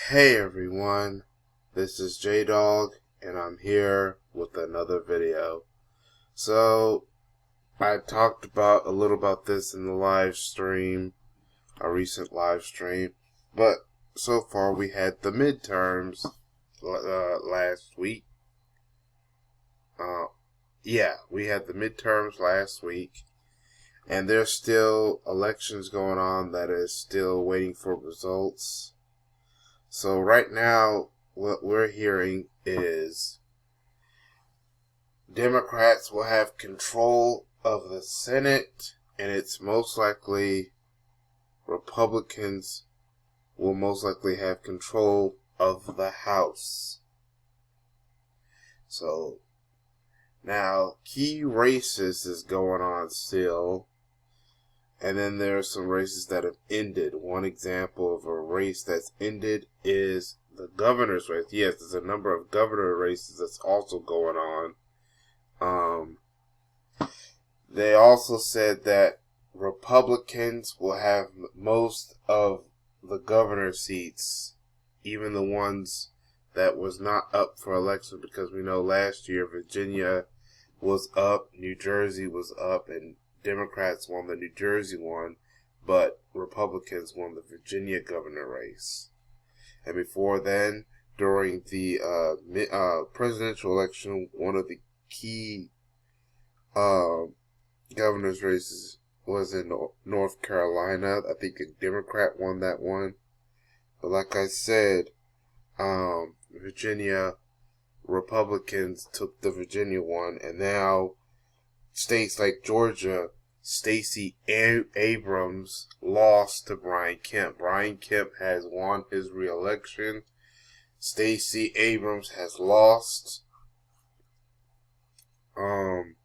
Hey everyone, this is J-Dog and I'm here with another video. So, I talked about a little about this in the live stream, a recent live stream, but so far we had the midterms last week. We had the midterms last week, and there's still elections going on that is still waiting for results. So right now, what we're hearing is Democrats will have control of the Senate, and it's most likely Republicans will most likely have control of the House. So now key races is going on still. And then there are some races that have ended. One example of a race that's ended is the governor's race. Yes, there's a number of governor races that's also going on. They also said that Republicans will have most of the governor seats, even the ones that was not up for election, because we know last year Virginia was up, New Jersey was up, and Democrats won the New Jersey one, but Republicans won the Virginia governor race. And before then, during the presidential election, one of the key governor's races was in North Carolina. I think a Democrat won that one. But like I said, Virginia Republicans took the Virginia one, and now states like Georgia, Stacey Abrams lost to Brian Kemp. Brian Kemp has won his re-election. Stacey Abrams has lost. Ron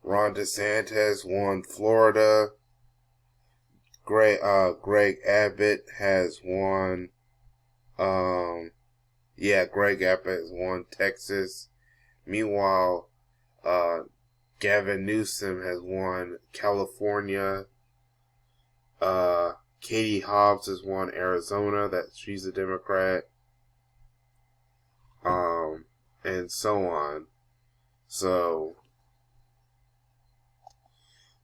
DeSantis won Florida. Greg Abbott has won. Greg Abbott has won Texas. Meanwhile, Gavin Newsom has won California. Katie Hobbs has won Arizona. She's a Democrat. And so on. So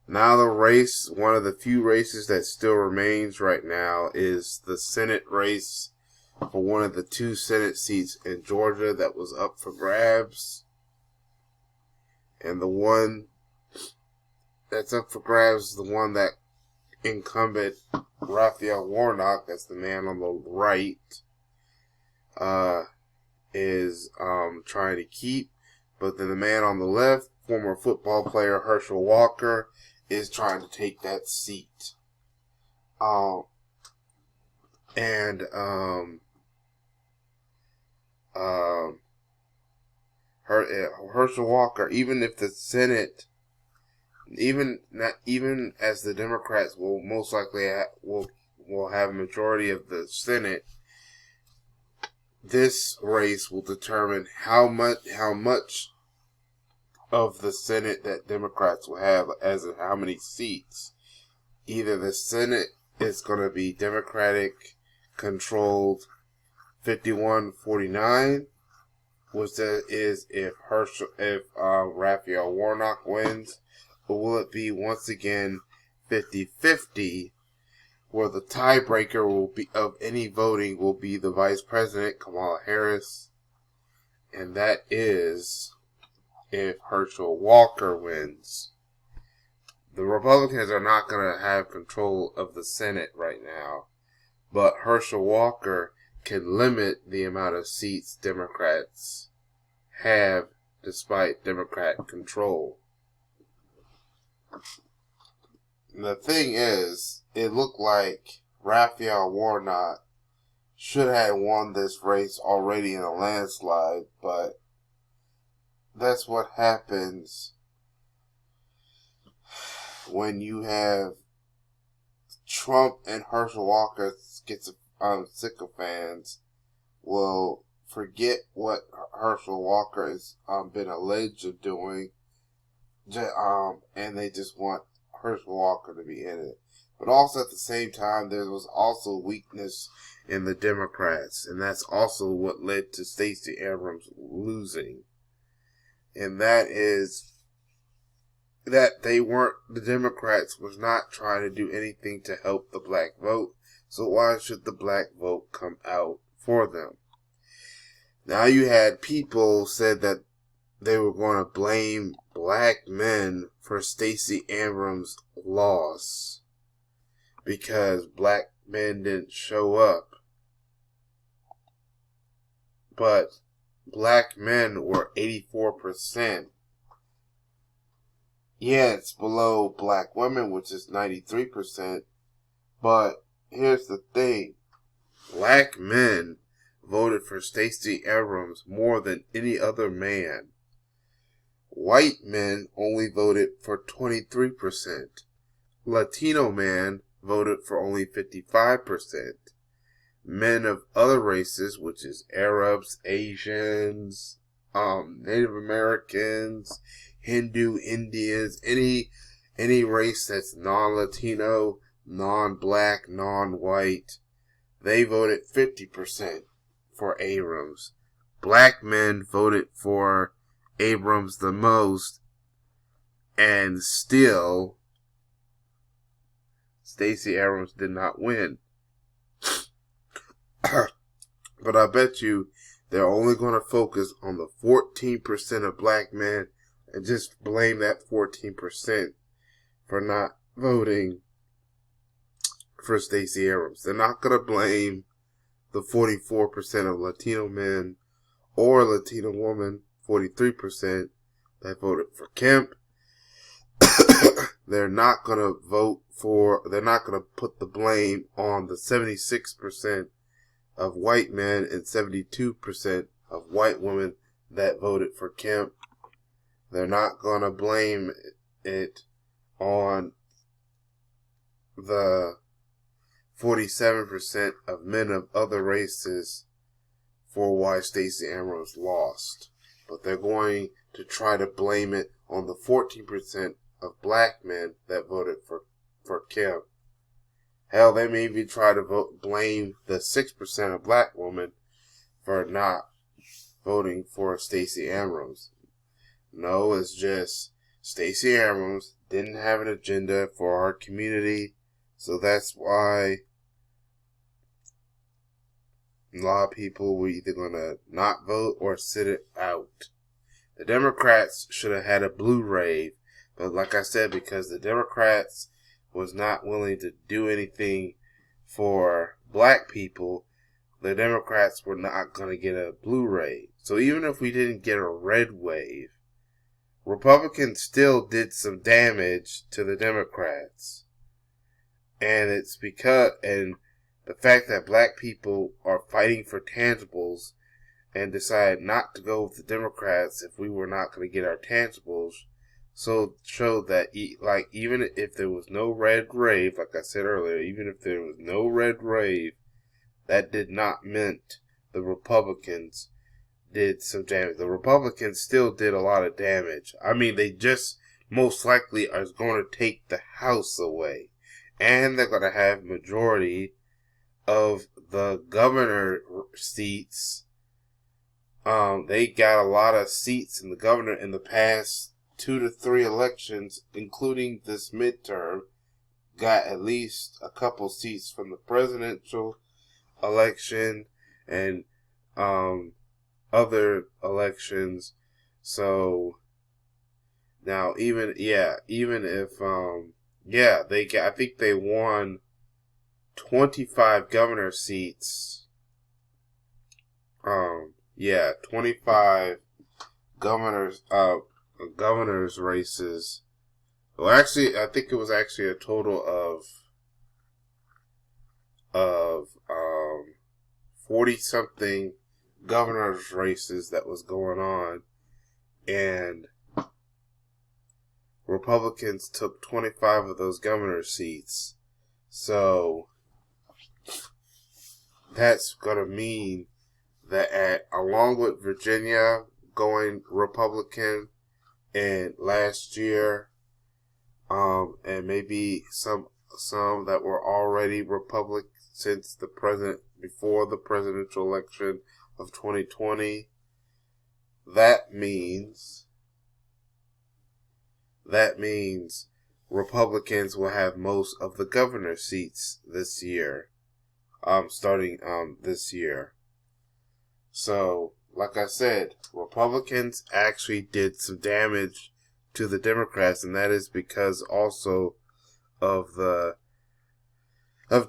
now the race, one of the few races that still remains right now, is the Senate race for one of the two Senate seats in Georgia that was up for grabs. And the one that's up for grabs is the one that incumbent Raphael Warnock, that's the man on the right, is trying to keep. But then the man on the left, former football player Herschel Walker, is trying to take that seat. Herschel Walker, even if the Senate, even as the Democrats will most likely will have a majority of the Senate, this race will determine how much of the Senate that Democrats will have, as in how many seats. Either the Senate is going to be Democratic controlled 51-49, which is if Raphael Warnock wins, or will it be once again 50-50, where the tiebreaker will be of any voting will be the Vice President Kamala Harris, and that is if Herschel Walker wins. The Republicans are not going to have control of the Senate right now, but Herschel Walker can limit the amount of seats Democrats have despite Democrat control. The thing is, it looked like Raphael Warnock should have won this race already in a landslide, but that's what happens when you have Trump and Herschel Walker sycophants will forget what Herschel Walker has been alleged of doing, and they just want Herschel Walker to be in it. But also at the same time, there was also weakness in the Democrats, and that's also what led to Stacey Abrams losing. And that is that the Democrats was not trying to do anything to help the black vote, so why should the black vote come out for them? Now you had people said that they were going to blame black men for Stacey Abrams' loss because black men didn't show up. But black men were 84%. Yeah, it's below black women, which is 93%. But here's the thing. Black men voted for Stacey Abrams more than any other man. White men only voted for 23%. Latino man voted for only 55%. Men of other races, which is Arabs, Asians, Native Americans, Hindu, Indians, any race that's non-Latino, non-black, non-white, they voted 50% for Abrams. Black men voted for Abrams the most, and still Stacey Abrams did not win. But I bet you they're only going to focus on the 14% of black men and just blame that 14% for not voting for Stacey Abrams. They're not going to blame the 44% of Latino men or Latino women, 43%, that voted for Kemp. They're not going to put the blame on the 76% of white men and 72% of white women that voted for Kemp. They're not going to blame it on the 47% of men of other races for why Stacey Abrams lost. But they're going to try to blame it on the 14% of black men that voted for Kemp. Hell, they may even try to blame the 6% of black women for not voting for Stacey Abrams. No, it's just Stacey Abrams didn't have an agenda for our community, so that's why a lot of people were either going to not vote or sit it out. The Democrats should have had a blue rave, but like I said, because the Democrats was not willing to do anything for black people, the Democrats were not going to get a blue wave. So even if we didn't get a red wave, Republicans still did some damage to the Democrats. And it's because, and the fact that black people are fighting for tangibles and decide not to go with the Democrats if we were not going to get our tangibles, so showed that even if there was no red wave, like I said earlier, even if there was no red wave, that did not mean the Republicans did some damage. The Republicans still did a lot of damage. I mean, they just most likely are going to take the House away. And they're going to have majority of the governor seats. They got a lot of seats in the governor in the past 2 to 3 elections, including this midterm. Got at least a couple seats from the presidential election and other elections. So now even if I think they won 25 governor seats. 25 governors races. Well, actually, I think it was actually a total of 40 something governors races that was going on, and Republicans took 25 of those governor seats. So that's gonna mean that along with Virginia going Republican and last year, and maybe some some that were already Republican since before the presidential election of 2020. That means Republicans will have most of the governor seats this year, starting this year. So, like I said, Republicans actually did some damage to the Democrats, and that is because also of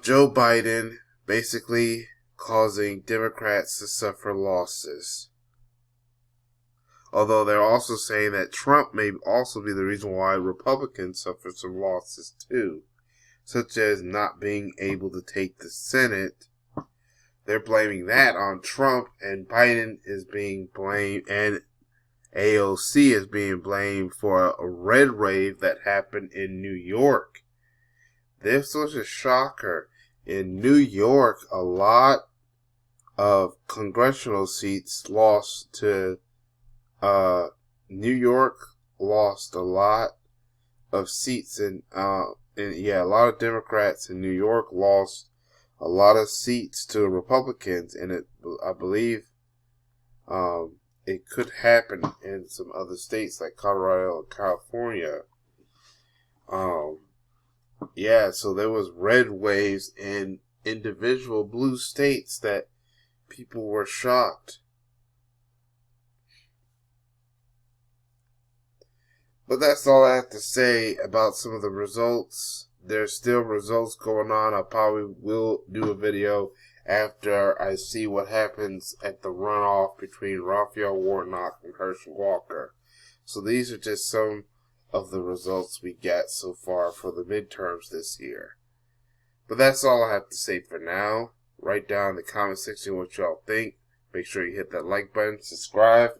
Joe Biden basically causing Democrats to suffer losses. Although they're also saying that Trump may also be the reason why Republicans suffer some losses too, such as not being able to take the Senate. They're blaming that on Trump, and Biden is being blamed, and AOC is being blamed for a red wave that happened in New York. This was a shocker. In New York, a lot of congressional seats lost to New York lost a lot of seats a lot of Democrats in New York lost a lot of seats to Republicans, and I believe it could happen in some other states like Colorado and California. So there was red waves in individual blue states that people were shocked. But that's all I have to say about some of the results. There's still results going on. I probably will do a video after I see what happens at the runoff between Raphael Warnock and Herschel Walker. So these are just some of the results we got so far for the midterms this year. But that's all I have to say for now. Write down in the comment section what y'all think. Make sure you hit that like button, subscribe,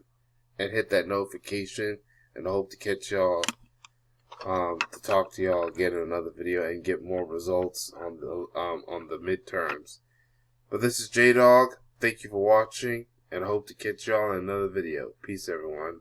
and hit that notification. And I hope to catch y'all, to talk to y'all again in another video and get more results on the midterms. But this is J-Dog. Thank you for watching, and I hope to catch y'all in another video. Peace, everyone.